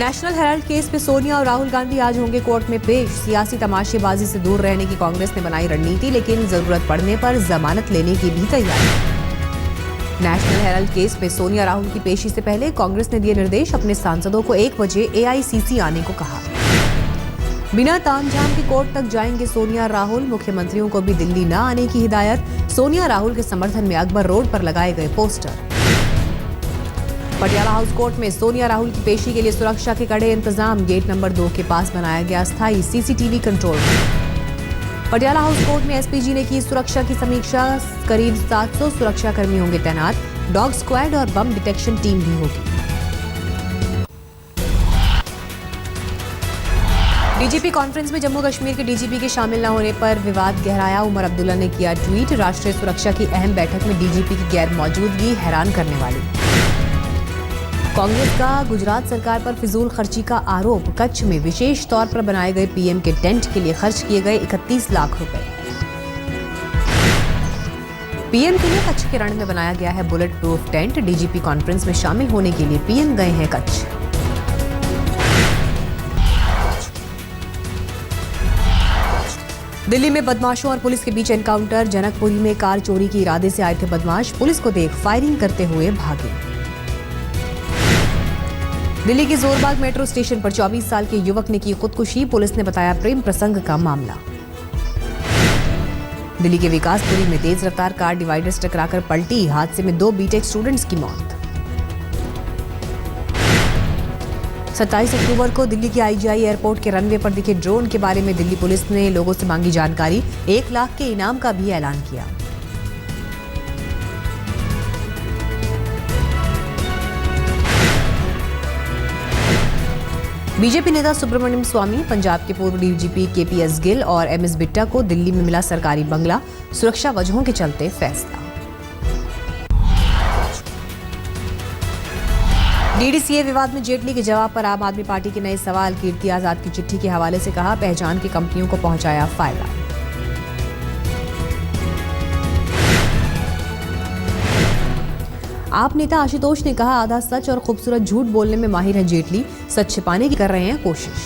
National Herald case में सोनिया और राहुल गांधी आज होंगे कोर्ट में पेश। सियासी तमाशेबाजी से दूर रहने की कांग्रेस ने बनाई रणनीति, लेकिन जरूरत पड़ने पर जमानत लेने की भी तैयारी। नेशनल हेराल्ड केस में सोनिया राहुल की पेशी से पहले कांग्रेस ने दिए निर्देश, अपने सांसदों को 1 बजे AICC आने को कहा। बिना तामझाम के कोर्ट तक जाएंगे सोनिया राहुल, मुख्यमंत्रियों को भी दिल्ली न आने की हिदायत। सोनिया राहुल के समर्थन में अकबर रोड पर लगाए गए पोस्टर। पटियाला हाउस कोर्ट में सोनिया राहुल की पेशी के लिए सुरक्षा के कड़े इंतजाम। गेट नंबर 2 के पास बनाया गया अस्थायी CCTV control. Patiala house court में SPG ने की सुरक्षा की समीक्षा। करीब 700 सुरक्षा कर्मी होंगे तैनात। डॉग स्क्वाड और बम डिटेक्शन टीम भी होगी। DGP कॉन्फ्रेंस में जम्मू कश्मीर के DGP के शामिल न होने पर विवाद गहराया। उमर अब्दुल्ला ने किया ट्वीट, राष्ट्रीय सुरक्षा की अहम बैठक में DGP की गैर मौजूदगी हैरान करने वाली। कांग्रेस का गुजरात सरकार पर फिजूल खर्ची का आरोप। कच्छ में विशेष तौर पर बनाए गए PM के टेंट के लिए खर्च किए गए 31 लाख रुपए। PM के लिए कच्छ के रण में बनाया गया है bullet proof tent. DGP conference में शामिल होने के लिए PM गए हैं कच्छ। दिल्ली में बदमाशों और पुलिस के बीच एनकाउंटर। जनकपुरी में कार चोरी के इरादे से आए थे बदमाश, पुलिस को देख फायरिंग करते हुए भागे। दिल्ली के जोरबाग मेट्रो स्टेशन पर 24 साल के युवक ने की खुदकुशी, पुलिस ने बताया प्रेम प्रसंग का मामला। दिल्ली के विकासपुरी में तेज रफ्तार कार डिवाइडर से टकराकर पलटी, हादसे में 2 BTech स्टूडेंट्स की मौत। 27 अक्टूबर को दिल्ली के IGI एयरपोर्ट के रनवे पर दिखे ड्रोन के बारे में दिल्ली पुलिस ने लोगों से मांगी जानकारी। 1 लाख के इनाम का भी ऐलान किया। बीजेपी नेता सुब्रमण्यम स्वामी, पंजाब के पूर्व DGP KPS गिल और MS बिट्टा को दिल्ली में मिला सरकारी बंगला। सुरक्षा वजहों के चलते फैसला। DDCA विवाद में जेटली के जवाब पर आम आदमी पार्टी के नए सवाल। कीर्ति आजाद की चिट्ठी के हवाले से कहा, पहचान की कंपनियों को पहुंचाया फायदा। आप नेता आशुतोष ने कहा, आधा सच और खूबसूरत झूठ बोलने में माहिर है जेटली, सच छिपाने की कर रहे हैं कोशिश।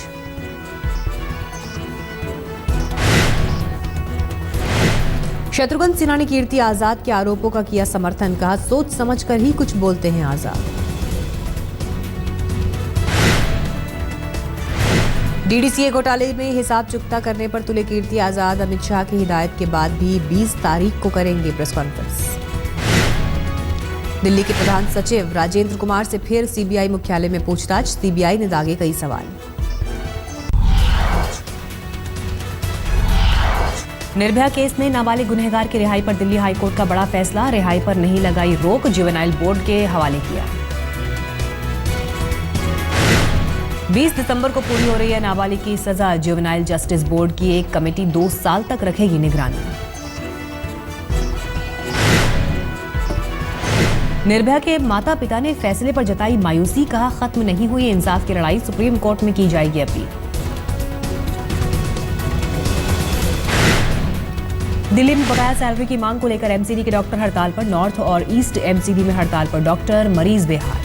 शत्रुघ्न सिन्हा ने कीर्ति आजाद के आरोपों का किया समर्थन, कहा सोच समझकर ही कुछ बोलते हैं आजाद। DDCA घोटाले में हिसाब चुकता करने पर तुले कीर्ति आजाद। अमित शाह की हिदायत के बाद भी 20 तारीख को करेंगे प्रेस कॉन्फ्रेंस। दिल्ली के प्रधान सचिव राजेंद्र कुमार से फिर CBI मुख्यालय में पूछताछ। CBI ने दागे कई सवाल। निर्भया केस में नाबालिग गुनहगार की रिहाई पर दिल्ली हाईकोर्ट का बड़ा फैसला। रिहाई पर नहीं लगाई रोक, जुवेनाइल बोर्ड के हवाले किया। 20 दिसंबर को पूरी हो रही है नाबालिग की सजा। जुवेनाइल जस्टिस बोर्ड की एक कमेटी 2 साल तक रखेगी निगरानी। निर्भया के माता पिता ने फैसले पर जताई मायूसी, कहा खत्म नहीं हुई इंसाफ की लड़ाई, सुप्रीम कोर्ट में की जाएगी अपील। दिल्ली में बकाया सैलरी की मांग को लेकर MCD के डॉक्टर हड़ताल पर। नॉर्थ और ईस्ट MCD में हड़ताल पर डॉक्टर, मरीज बेहाल।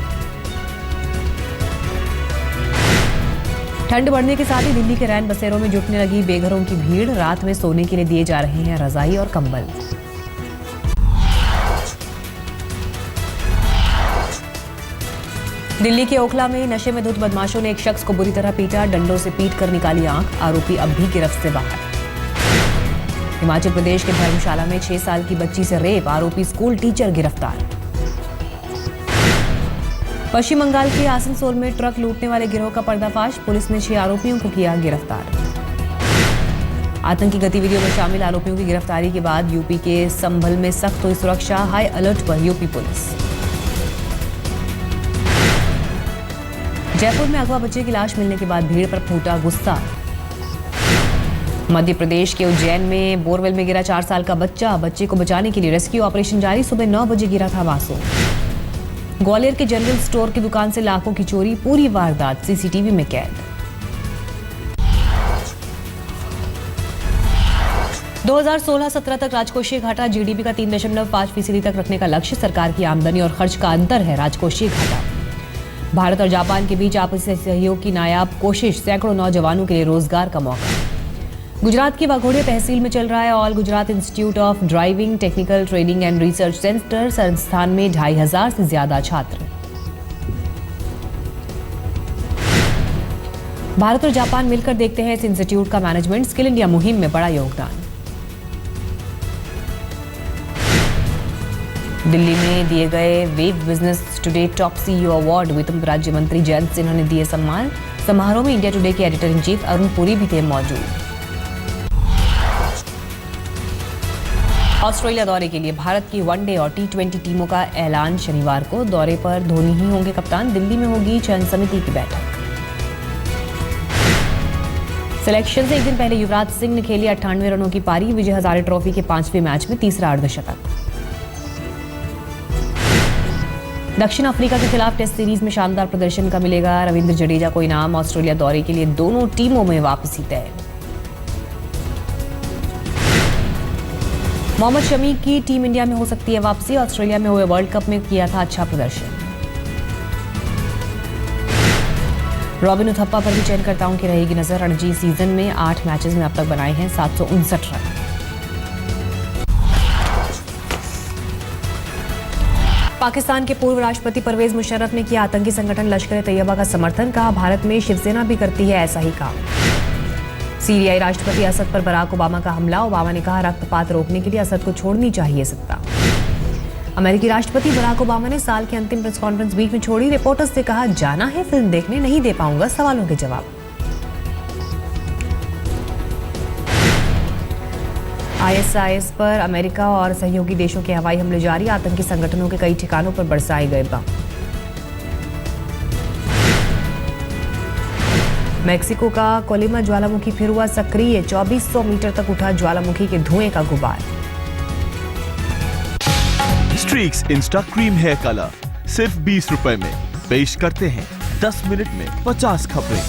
ठंड बढ़ने के साथ ही दिल्ली के रैन बसेरों में जुटने लगी बेघरों की भीड़। रात में सोने के लिए दिए जा रहे हैं रजाई और कंबल। दिल्ली के ओखला में नशे में धुत बदमाशों ने एक शख्स को बुरी तरह पीटा, डंडों से पीट कर निकाली आंख। आरोपी अब भी गिरफ्त से बाहर। हिमाचल प्रदेश के धर्मशाला में 6 साल की बच्ची से रेप, आरोपी स्कूल टीचर गिरफ्तार। पश्चिम बंगाल के आसनसोल में ट्रक लूटने वाले गिरोह का पर्दाफाश, पुलिस ने 6 आरोपियों को किया गिरफ्तार। आतंकी गतिविधियों में शामिल आरोपियों की गिरफ्तारी के बाद यूपी के संभल में सख्त हुई सुरक्षा। हाई अलर्ट पर यूपी पुलिस। जयपुर में अगवा बच्चे की लाश मिलने के बाद भीड़ पर फूटा गुस्सा। मध्य प्रदेश के उज्जैन में बोरवेल में गिरा 4 साल का बच्चा, बच्चे को बचाने के लिए रेस्क्यू ऑपरेशन जारी। सुबह 9 बजे गिरा था मासूम। ग्वालियर के जनरल स्टोर की दुकान से लाखों की चोरी, पूरी वारदात CCTV में कैद। 2016-17 तक राजकोषीय घाटा GDP का 3.5% तक रखने का लक्ष्य। सरकार की आमदनी और खर्च का अंतर है राजकोषीय घाटा। भारत और जापान के बीच आपसी सहयोग की नायाब कोशिश, सैकड़ों नौजवानों के लिए रोजगार का मौका। गुजरात की वाघोड़िया तहसील में चल रहा है all Gujarat institute of driving technical training and research centre. संस्थान में 2500 से ज्यादा छात्र। भारत और जापान मिलकर देखते हैं इस इंस्टीट्यूट का मैनेजमेंट। स्किल इंडिया मुहिम में बड़ा योगदान। दिल्ली में दिए गए wave business today top CEO award वित्त राज्य मंत्री जयंत सिन्हा ने दिए सम्मान। समारोह में इंडिया टुडे के editor in chief Arun Puri भी थे मौजूद। ऑस्ट्रेलिया दौरे के लिए भारत की वनडे और T20 टीमों का ऐलान शनिवार को। दौरे पर धोनी ही होंगे कप्तान। दिल्ली में होगी चयन समिति की बैठक। सिलेक्शन से एक दिन पहले युवराज सिंह ने खेली 98 रनों की पारी। विजय हजारे ट्रॉफी के 5वें मैच में तीसरा अर्धशतक। दक्षिण अफ्रीका के खिलाफ टेस्ट सीरीज में शानदार प्रदर्शन का मिलेगा रविंद्र जडेजा को इनाम। ऑस्ट्रेलिया दौरे के लिए दोनों टीमों में वापसी तय। मोहम्मद शमी की टीम इंडिया में हो सकती है वापसी। ऑस्ट्रेलिया में हुए वर्ल्ड कप में किया था अच्छा प्रदर्शन। रॉबिन उथप्पा पर भी चयनकर्ताओं की रहेगी नजर। रणजी सीजन में 8 मैचेस में अब तक बनाए हैं 759 रन। पाकिस्तान के पूर्व राष्ट्रपति परवेज मुशर्रफ ने किया आतंकी संगठन लश्कर-ए-तैयबा का समर्थन। कहा भारत में शिवसेना भी करती है ऐसा ही काम। सीरियाई राष्ट्रपति असद पर बराक ओबामा का हमला। ओबामा ने कहा रक्तपात रोकने के लिए असद को छोड़नी चाहिए सत्ता। अमेरिकी राष्ट्रपति बराक ओबामा ने साल की अंतिम प्रेस कॉन्फ्रेंस बीच में छोड़ी। रिपोर्टर्स से कहा जाना है फिल्म देखने, नहीं दे पाऊंगा सवालों के जवाब। ISIS पर अमेरिका और सहयोगी देशों के हवाई हमले जारी। आतंकी संगठनों के कई ठिकानों पर बरसाए गए बम। मेक्सिको का कोलिमा ज्वालामुखी फिर हुआ सक्रिय। 2400 मीटर तक उठा ज्वालामुखी के धुएं का गुबार। Streax insta cream hair colour सिर्फ 20 रुपए में पेश करते हैं 10 मिनट में 50 खबरें।